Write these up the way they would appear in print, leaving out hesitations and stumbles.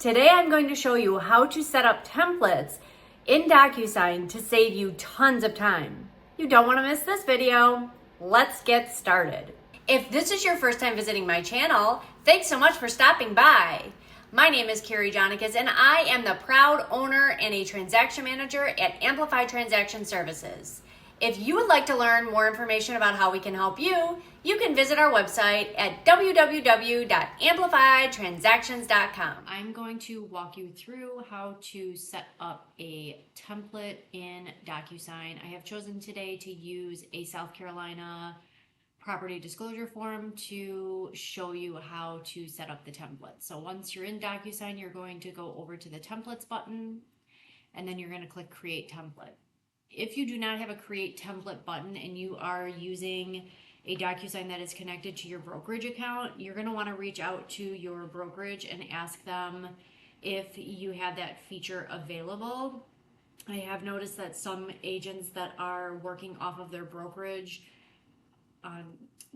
Today I'm going to show you how to set up templates in DocuSign to save you tons of time. You don't want to miss this video. Let's get started. If this is your first time visiting my channel, thanks so much for stopping by. My name is Carrie Jonicus and I am the proud owner and a transaction manager at Amplify Transaction Services. If you would like to learn more information about how we can help you, you can visit our website at www.amplifytransactions.com. I'm going to walk you through how to set up a template in DocuSign. I have chosen today to use a South Carolina property disclosure form to show you how to set up the template. So once you're in DocuSign, you're going to go over to the templates button and then you're going to click create template. If you do not have a create template button and you are using a DocuSign that is connected to your brokerage account, you're going to want to reach out to your brokerage and ask them if you have that feature available. I have noticed that some agents that are working off of their brokerage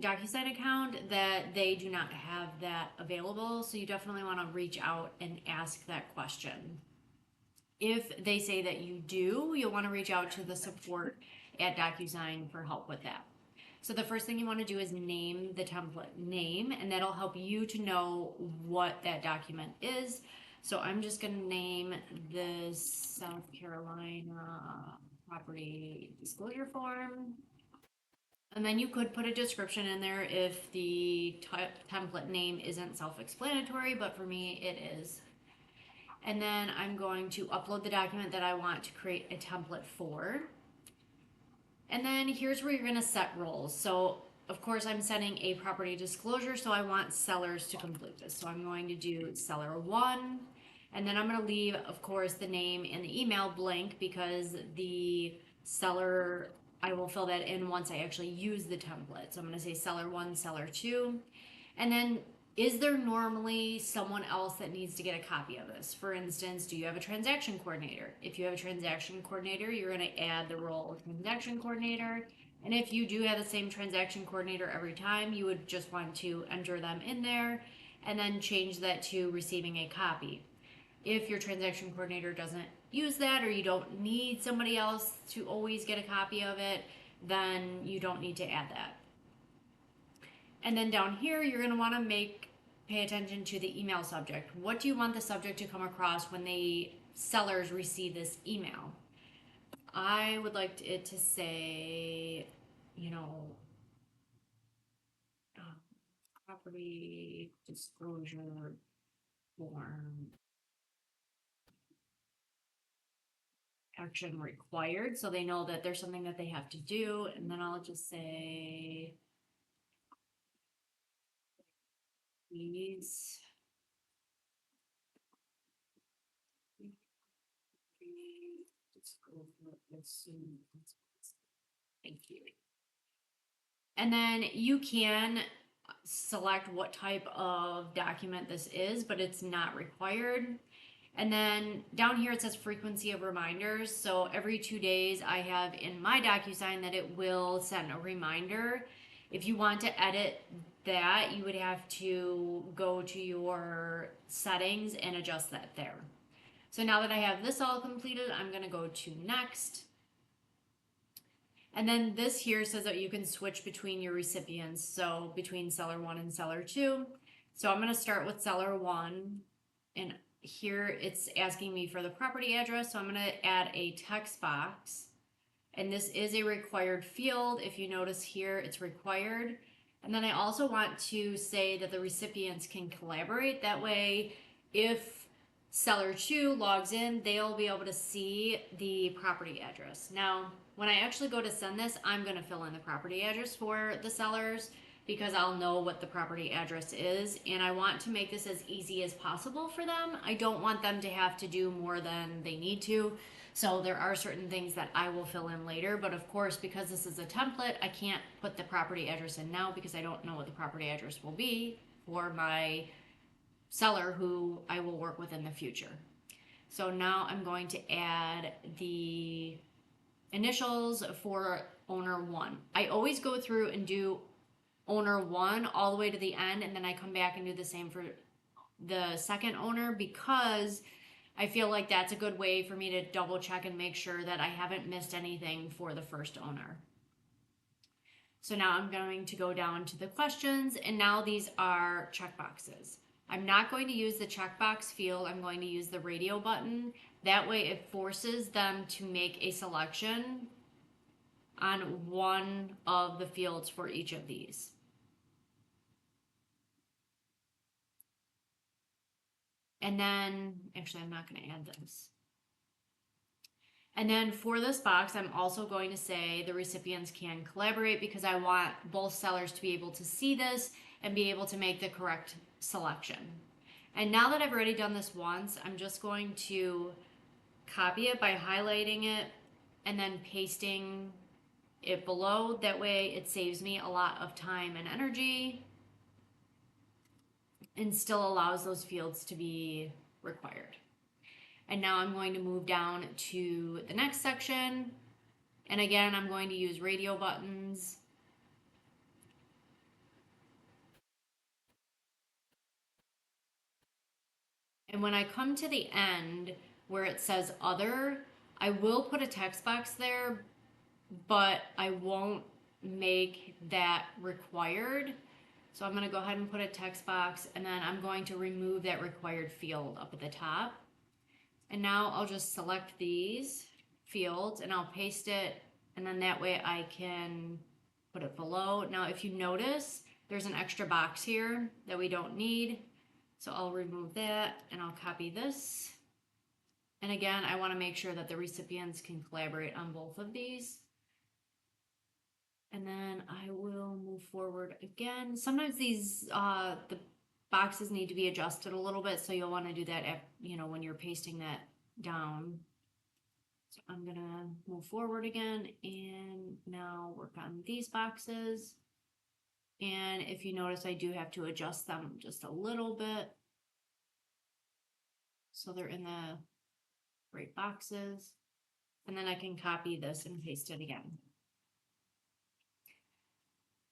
DocuSign account, that they do not have that available, so you definitely want to reach out and ask that question. If they say that you do, you'll want to reach out to the support at DocuSign for help with that. So the first thing you want to do is name the template name, and that'll help you to know what that document is. So I'm just going to name this South Carolina property disclosure form. And then you could put a description in there if the template name isn't self-explanatory, but for me it is. And then I'm going to upload the document that I want to create a template for. And then here's where you're going to set roles. So of course I'm setting a property disclosure, so I want sellers to complete this. So I'm going to do seller 1, and then I'm going to leave, of course, the name and the email blank because the seller, I will fill that in once I actually use the template. So I'm going to say seller 1, seller 2, and then is there normally someone else that needs to get a copy of this? For instance, do you have a transaction coordinator? If you have a transaction coordinator, you're going to add the role of transaction coordinator. And if you do have the same transaction coordinator every time, you would just want to enter them in there and then change that to receiving a copy. If your transaction coordinator doesn't use that, or you don't need somebody else to always get a copy of it, then you don't need to add that. And then down here, you're going to want to pay attention to the email subject. What do you want the subject to come across when the sellers receive this email? I would like it to say, property disclosure form action required, so they know that there's something that they have to do. And then I'll just say, please thank you. And then you can select what type of document this is, but it's not required. And then down here it says frequency of reminders. So every 2 days I have in my DocuSign that it will send a reminder. If you want to edit that, you would have to go to your settings and adjust that there. So now that I have this all completed, I'm going to go to next. And then this here says that you can switch between your recipients, so between seller 1 and seller 2. So I'm going to start with seller 1, and here it's asking me for the property address, so I'm going to add a text box. And this is a required field. If you notice here, it's required. And then I also want to say that the recipients can collaborate. That way, if seller 2 logs in, they'll be able to see the property address. Now, when I actually go to send this, I'm going to fill in the property address for the sellers because I'll know what the property address is, and I want to make this as easy as possible for them. I don't want them to have to do more than they need to. So there are certain things that I will fill in later, but of course, because this is a template, I can't put the property address in now because I don't know what the property address will be for my seller who I will work with in the future. So now I'm going to add the initials for owner 1. I always go through and do owner 1 all the way to the end, and then I come back and do the same for the second owner, because I feel like that's a good way for me to double check and make sure that I haven't missed anything for the first owner. So now I'm going to go down to the questions, and now these are checkboxes. I'm not going to use the checkbox field. I'm going to use the radio button. That way it forces them to make a selection on one of the fields for each of these. And then, actually, I'm not going to add this. And then for this box, I'm also going to say the recipients can collaborate, because I want both sellers to be able to see this and be able to make the correct selection. And now that I've already done this once, I'm just going to copy it by highlighting it and then pasting it below. That way it saves me a lot of time and energy and still allows those fields to be required. And now I'm going to move down to the next section. And again, I'm going to use radio buttons. And when I come to the end where it says other, I will put a text box there, but I won't make that required. So I'm going to go ahead and put a text box, and then I'm going to remove that required field up at the top. And now I'll just select these fields and I'll paste it, and then that way I can put it below. Now, if you notice, there's an extra box here that we don't need. So I'll remove that and I'll copy this. And again, I want to make sure that the recipients can collaborate on both of these. And then I will move forward again. Sometimes these, the boxes need to be adjusted a little bit, so you'll want to do that at, when you're pasting that down. So I'm gonna move forward again and now work on these boxes. And if you notice, I do have to adjust them just a little bit so they're in the right boxes. And then I can copy this and paste it again.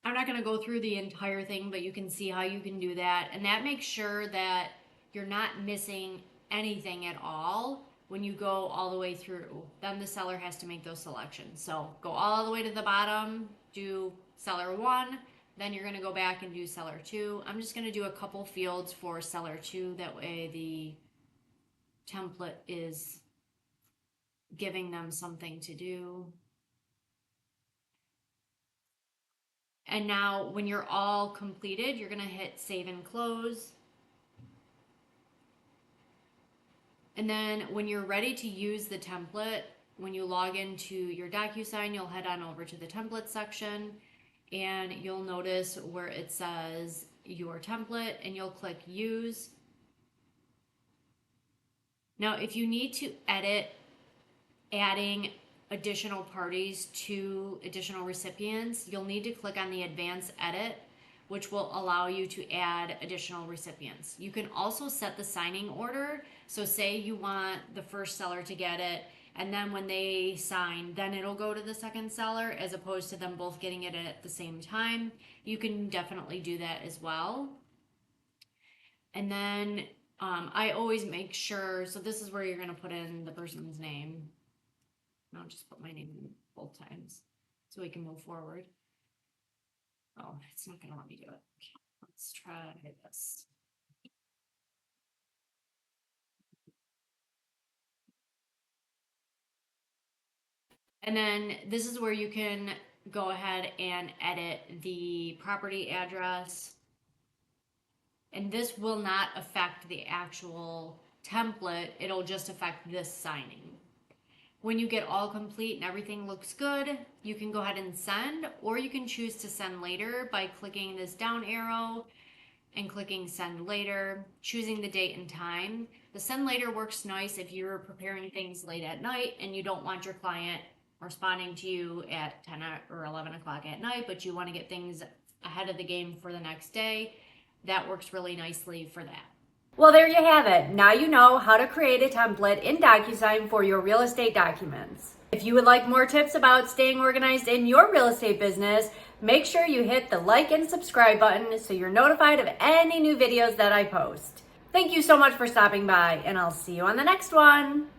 I'm not going to go through the entire thing, but you can see how you can do that. And that makes sure that you're not missing anything at all when you go all the way through. Then the seller has to make those selections. So go all the way to the bottom, do seller 1, then you're going to go back and do seller 2. I'm just going to do a couple fields for seller 2. That way the template is giving them something to do. And now when you're all completed, you're going to hit save and close. And then when you're ready to use the template, when you log into your DocuSign, you'll head on over to the template section and you'll notice where it says your template, and you'll click use. Now, if you need to edit adding additional parties to additional recipients, you'll need to click on the advanced edit, which will allow you to add additional recipients. You can also set the signing order. So say you want the first seller to get it, and then when they sign, then it'll go to the second seller, as opposed to them both getting it at the same time. You can definitely do that as well. And then I always make sure, so this is where you're going to put in the person's name. I'll just put my name in both times so we can move forward. Oh, it's not going to let me do it. Okay, let's try this. And then this is where you can go ahead and edit the property address. And this will not affect the actual template. It'll just affect this signing. When you get all complete and everything looks good, you can go ahead and send, or you can choose to send later by clicking this down arrow and clicking send later, choosing the date and time. The send later works nice if you're preparing things late at night and you don't want your client responding to you at 10 or 11 o'clock at night, but you want to get things ahead of the game for the next day. That works really nicely for that. Well, there you have it. Now you know how to create a template in DocuSign for your real estate documents. If you would like more tips about staying organized in your real estate business, make sure you hit the like and subscribe button so you're notified of any new videos that I post. Thank you so much for stopping by, and I'll see you on the next one.